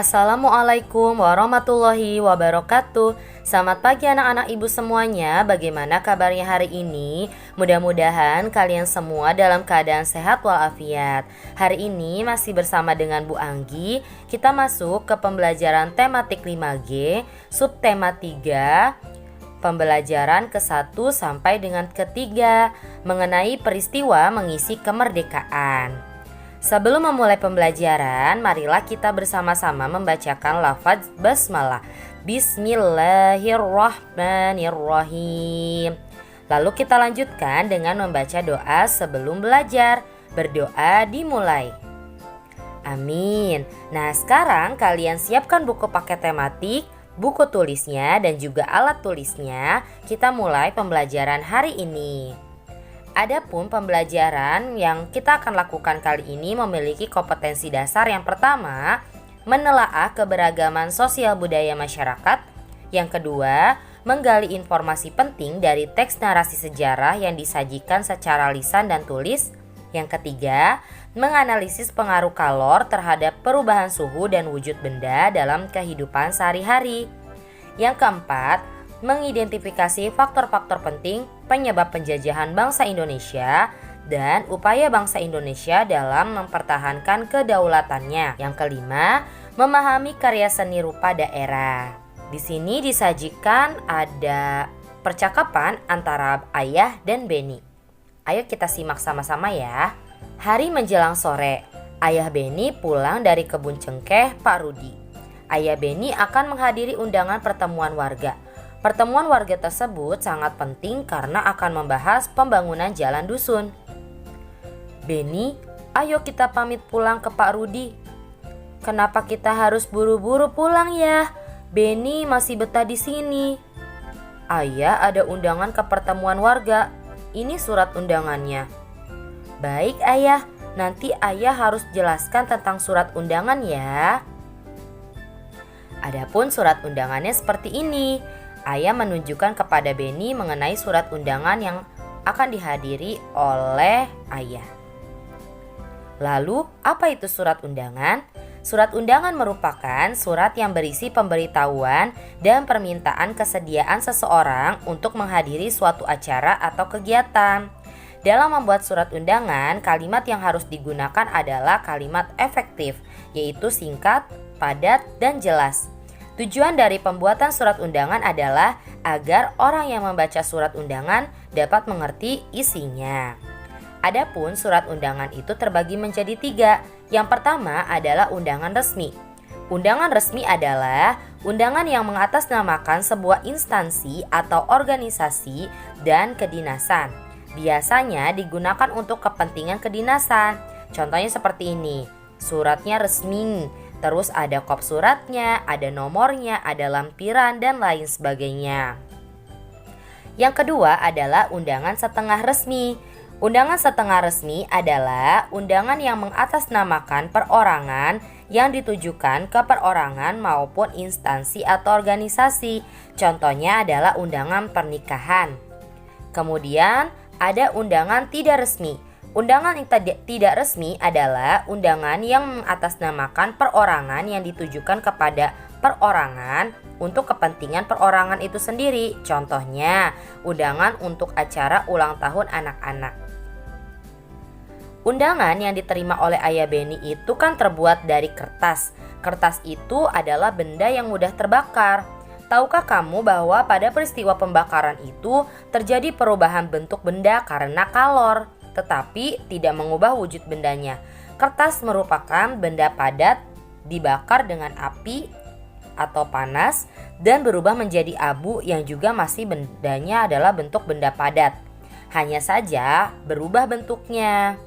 Assalamualaikum warahmatullahi wabarakatuh. Selamat pagi anak-anak ibu semuanya. Bagaimana kabarnya hari ini? Mudah-mudahan kalian semua dalam keadaan sehat walafiat. Hari ini masih bersama dengan Bu Anggi. Kita masuk ke pembelajaran tematik 5G, subtema 3, pembelajaran ke-1 sampai dengan ke-3 mengenai peristiwa mengisi kemerdekaan. Sebelum memulai pembelajaran, marilah kita bersama-sama membacakan lafaz basmalah. Bismillahirrahmanirrahim. Lalu kita lanjutkan dengan membaca doa sebelum belajar. Berdoa dimulai. Amin. Nah, sekarang kalian siapkan buku paket tematik, buku tulisnya, dan juga alat tulisnya. Kita mulai pembelajaran hari ini. Adapun pembelajaran yang kita akan lakukan kali ini memiliki kompetensi dasar. Yang pertama, menelaah keberagaman sosial budaya masyarakat. Yang kedua, menggali informasi penting dari teks narasi sejarah yang disajikan secara lisan dan tulis. Yang ketiga, menganalisis pengaruh kalor terhadap perubahan suhu dan wujud benda dalam kehidupan sehari-hari. Yang keempat, mengidentifikasi faktor-faktor penting penyebab penjajahan bangsa Indonesia dan upaya bangsa Indonesia dalam mempertahankan kedaulatannya. Yang kelima, memahami karya seni rupa daerah. Di sini disajikan ada percakapan antara Ayah dan Beni. Ayo kita simak sama-sama ya. Hari menjelang sore, Ayah Beni pulang dari kebun cengkeh Pak Rudi. Ayah Beni akan menghadiri undangan pertemuan warga. Pertemuan warga tersebut sangat penting karena akan membahas pembangunan jalan dusun. Beni, ayo kita pamit pulang ke Pak Rudi. Kenapa kita harus buru-buru pulang ya? Beni masih betah di sini. Ayah ada undangan ke pertemuan warga. Ini surat undangannya. Baik ayah, nanti ayah harus jelaskan tentang surat undangan ya. Adapun surat undangannya seperti ini. Ayah menunjukkan kepada Beni mengenai surat undangan yang akan dihadiri oleh ayah. Lalu, apa itu surat undangan? Surat undangan merupakan surat yang berisi pemberitahuan dan permintaan kesediaan seseorang untuk menghadiri suatu acara atau kegiatan. Dalam membuat surat undangan, kalimat yang harus digunakan adalah kalimat efektif, yaitu singkat, padat, dan jelas. Tujuan dari pembuatan surat undangan adalah agar orang yang membaca surat undangan dapat mengerti isinya. Adapun surat undangan itu terbagi menjadi 3. Yang pertama adalah undangan resmi. Undangan resmi adalah undangan yang mengatasnamakan sebuah instansi atau organisasi dan kedinasan. Biasanya digunakan untuk kepentingan kedinasan. Contohnya seperti ini, suratnya resmi. Terus ada kop suratnya, ada nomornya, ada lampiran, dan lain sebagainya. Yang kedua adalah undangan setengah resmi. Undangan setengah resmi adalah undangan yang mengatasnamakan perorangan yang ditujukan ke perorangan maupun instansi atau organisasi. Contohnya adalah undangan pernikahan. Kemudian ada undangan tidak resmi. Undangan yang tidak resmi adalah undangan yang mengatasnamakan perorangan yang ditujukan kepada perorangan untuk kepentingan perorangan itu sendiri. Contohnya, undangan untuk acara ulang tahun anak-anak. Undangan yang diterima oleh Ayah Beni itu kan terbuat dari kertas. Kertas itu adalah benda yang mudah terbakar. Tahukah kamu bahwa pada peristiwa pembakaran itu terjadi perubahan bentuk benda karena kalor, tetapi tidak mengubah wujud bendanya. Kertas merupakan benda padat, dibakar dengan api atau panas, dan berubah menjadi abu yang juga masih bendanya adalah bentuk benda padat. Hanya saja berubah bentuknya.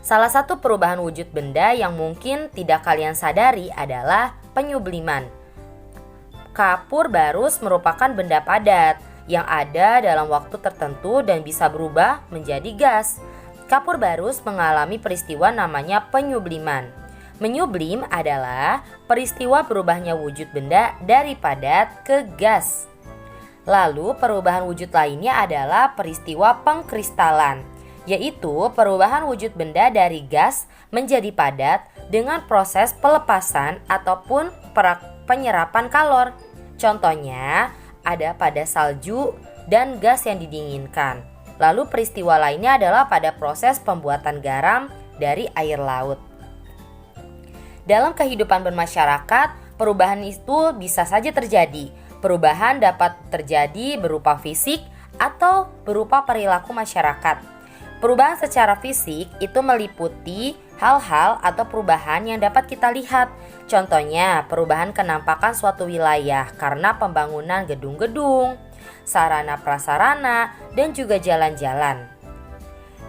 Salah satu perubahan wujud benda yang mungkin tidak kalian sadari adalah penyubliman. Kapur barus merupakan benda padat yang ada dalam waktu tertentu dan bisa berubah menjadi gas. Kapur barus mengalami peristiwa namanya penyubliman. Menyublim adalah peristiwa berubahnya wujud benda dari padat ke gas. Lalu perubahan wujud lainnya adalah peristiwa pengkristalan. yaitu perubahan wujud benda dari gas menjadi padat dengan proses pelepasan ataupun penyerapan kalor. Contohnya ada pada salju dan gas yang didinginkan. Lalu peristiwa lainnya adalah pada proses pembuatan garam dari air laut. Dalam kehidupan bermasyarakat, perubahan itu bisa saja terjadi. Perubahan dapat terjadi berupa fisik atau berupa perilaku masyarakat. Perubahan secara fisik itu meliputi hal-hal atau perubahan yang dapat kita lihat. Contohnya, perubahan kenampakan suatu wilayah karena pembangunan gedung-gedung, sarana prasarana, dan juga jalan-jalan.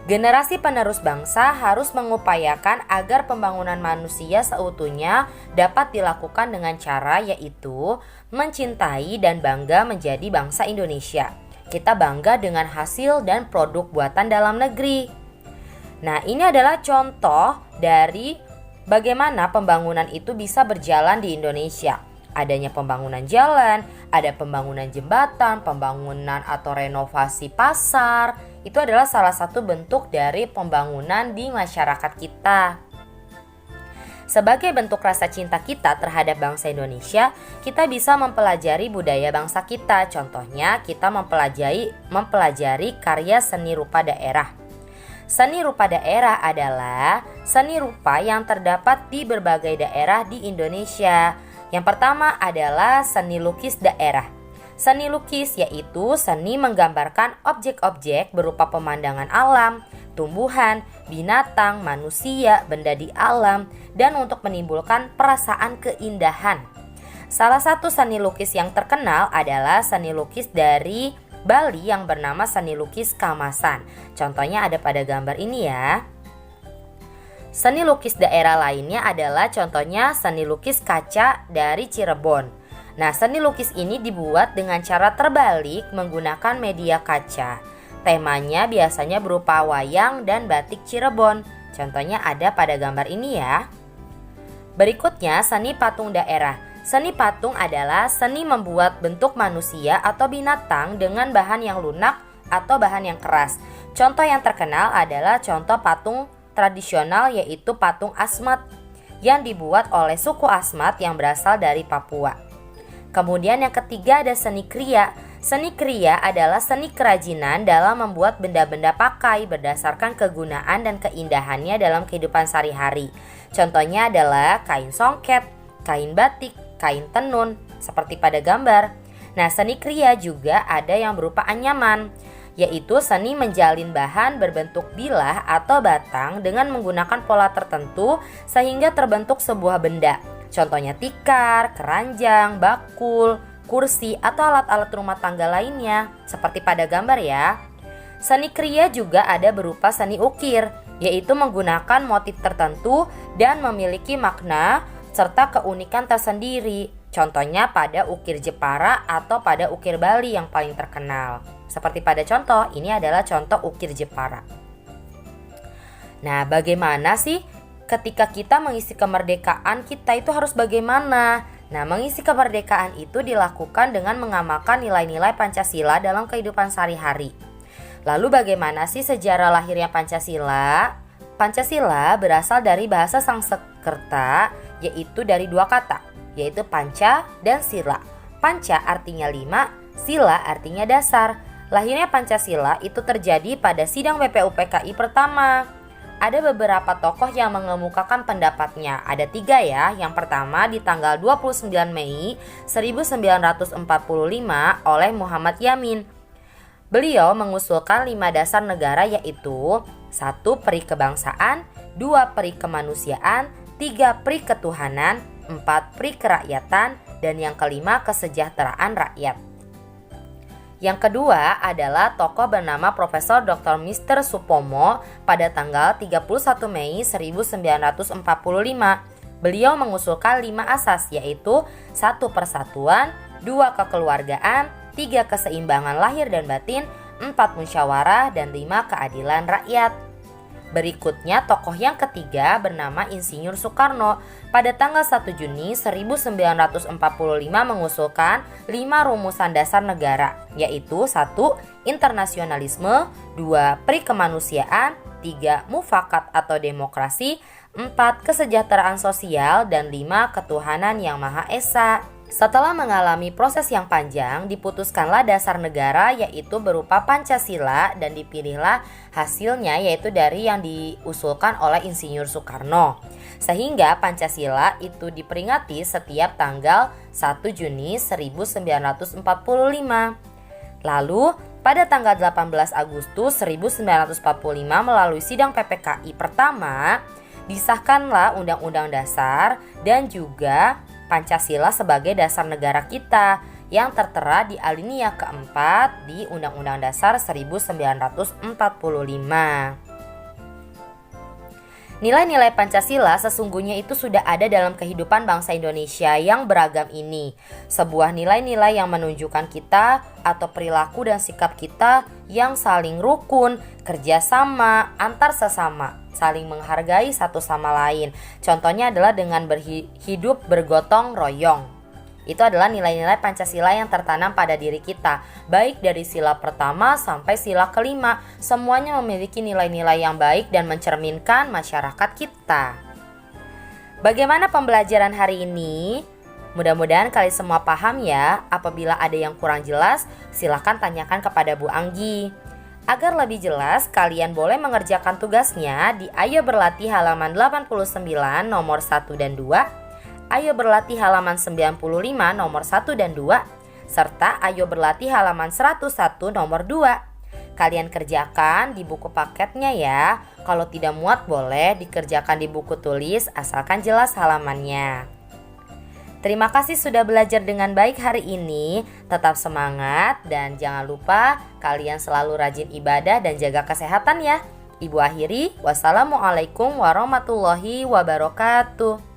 Generasi penerus bangsa harus mengupayakan agar pembangunan manusia seutuhnya dapat dilakukan dengan cara yaitu mencintai dan bangga menjadi bangsa Indonesia. Kita bangga dengan hasil dan produk buatan dalam negeri. Nah, ini adalah contoh dari bagaimana pembangunan itu bisa berjalan di Indonesia. Adanya pembangunan jalan, ada pembangunan jembatan, pembangunan atau renovasi pasar. Itu adalah salah satu bentuk dari pembangunan di masyarakat kita. Sebagai bentuk rasa cinta kita terhadap bangsa Indonesia, kita bisa mempelajari budaya bangsa kita. Contohnya, kita mempelajari karya seni rupa daerah. Seni rupa daerah adalah seni rupa yang terdapat di berbagai daerah di Indonesia. Yang pertama adalah seni lukis daerah. Seni lukis yaitu seni menggambarkan objek-objek berupa pemandangan alam, tumbuhan, binatang, manusia, benda di alam, dan untuk menimbulkan perasaan keindahan. Salah satu seni lukis yang terkenal adalah seni lukis dari Bali yang bernama seni lukis Kamasan. Contohnya ada pada gambar ini ya. Seni lukis daerah lainnya adalah contohnya seni lukis kaca dari Cirebon. Nah, seni lukis ini dibuat dengan cara terbalik menggunakan media kaca. Temanya biasanya berupa wayang dan batik Cirebon. Contohnya ada pada gambar ini ya. Berikutnya seni patung daerah. Seni patung adalah seni membuat bentuk manusia atau binatang dengan bahan yang lunak atau bahan yang keras. Contoh yang terkenal adalah contoh patung tradisional yaitu patung Asmat yang dibuat oleh suku Asmat yang berasal dari Papua. Kemudian yang ketiga ada seni kriya. Seni kriya adalah seni kerajinan dalam membuat benda-benda pakai berdasarkan kegunaan dan keindahannya dalam kehidupan sehari-hari. Contohnya adalah kain songket, kain batik, kain tenun seperti pada gambar. Nah, seni kriya juga ada yang berupa anyaman, yaitu seni menjalin bahan berbentuk bilah atau batang dengan menggunakan pola tertentu sehingga terbentuk sebuah benda. Contohnya tikar, keranjang, bakul, kursi, atau alat-alat rumah tangga lainnya seperti pada gambar ya. Seni kriya juga ada berupa seni ukir, yaitu menggunakan motif tertentu dan memiliki makna serta keunikan tersendiri. Contohnya pada ukir Jepara atau pada ukir Bali yang paling terkenal. Seperti pada contoh, ini adalah contoh ukir Jepara. Nah, bagaimana sih ketika kita mengisi kemerdekaan kita itu harus bagaimana? Nah, mengisi kemerdekaan itu dilakukan dengan mengamalkan nilai-nilai Pancasila dalam kehidupan sehari-hari. Lalu bagaimana sih sejarah lahirnya Pancasila? Pancasila berasal dari bahasa Sanskerta, yaitu dari dua kata, yaitu panca dan sila. Panca artinya 5, sila artinya dasar. Lahirnya Pancasila itu terjadi pada sidang BPUPKI pertama. Ada beberapa tokoh yang mengemukakan pendapatnya. Ada 3 ya. Yang pertama di tanggal 29 Mei 1945 oleh Muhammad Yamin. Beliau mengusulkan 5 dasar negara yaitu 1. Peri kebangsaan, 2. Peri kemanusiaan, 3. Peri ketuhanan, 4. Peri kerakyatan, dan yang kelima kesejahteraan rakyat. Yang kedua adalah tokoh bernama Profesor Dr. Mr. Supomo pada tanggal 31 Mei 1945. Beliau mengusulkan 5 asas yaitu 1. Persatuan, 2. Kekeluargaan, 3. Keseimbangan lahir dan batin, 4. Musyawarah, dan 5. Keadilan rakyat. Berikutnya tokoh yang ketiga bernama Insinyur Soekarno. Pada tanggal 1 Juni 1945 mengusulkan 5 rumusan dasar negara, yaitu 1. Internasionalisme, 2. Perikemanusiaan, 3. Mufakat atau demokrasi, 4. Kesejahteraan sosial, dan 5. Ketuhanan yang Maha Esa. Setelah mengalami proses yang panjang, diputuskanlah dasar negara yaitu berupa Pancasila dan dipilihlah hasilnya yaitu dari yang diusulkan oleh Insinyur Soekarno. Sehingga Pancasila itu diperingati setiap tanggal 1 Juni 1945. Lalu pada tanggal 18 Agustus 1945 melalui sidang PPKI pertama, disahkanlah Undang-Undang Dasar dan juga Pancasila sebagai dasar negara kita yang tertera di alinea keempat di Undang-Undang Dasar 1945. Nilai-nilai Pancasila sesungguhnya itu sudah ada dalam kehidupan bangsa Indonesia yang beragam ini. Sebuah nilai-nilai yang menunjukkan kita atau perilaku dan sikap kita yang saling rukun, kerjasama, antar sesama, saling menghargai satu sama lain. Contohnya adalah dengan berhidup bergotong royong. Itu adalah nilai-nilai Pancasila yang tertanam pada diri kita. Baik dari sila pertama sampai sila kelima, semuanya memiliki nilai-nilai yang baik dan mencerminkan masyarakat kita. Bagaimana pembelajaran hari ini? Mudah-mudahan kalian semua paham ya. Apabila ada yang kurang jelas, silakan tanyakan kepada Bu Anggi. Agar lebih jelas, kalian boleh mengerjakan tugasnya di Ayo Berlatih halaman 89 nomor 1 dan 2, Ayo Berlatih halaman 95 nomor 1 dan 2, serta Ayo Berlatih halaman 101 nomor 2. Kalian kerjakan di buku paketnya ya. Kalau tidak muat boleh dikerjakan di buku tulis asalkan jelas halamannya. Terima kasih sudah belajar dengan baik hari ini. Tetap semangat dan jangan lupa kalian selalu rajin ibadah dan jaga kesehatan ya. Ibu akhiri, wassalamualaikum warahmatullahi wabarakatuh.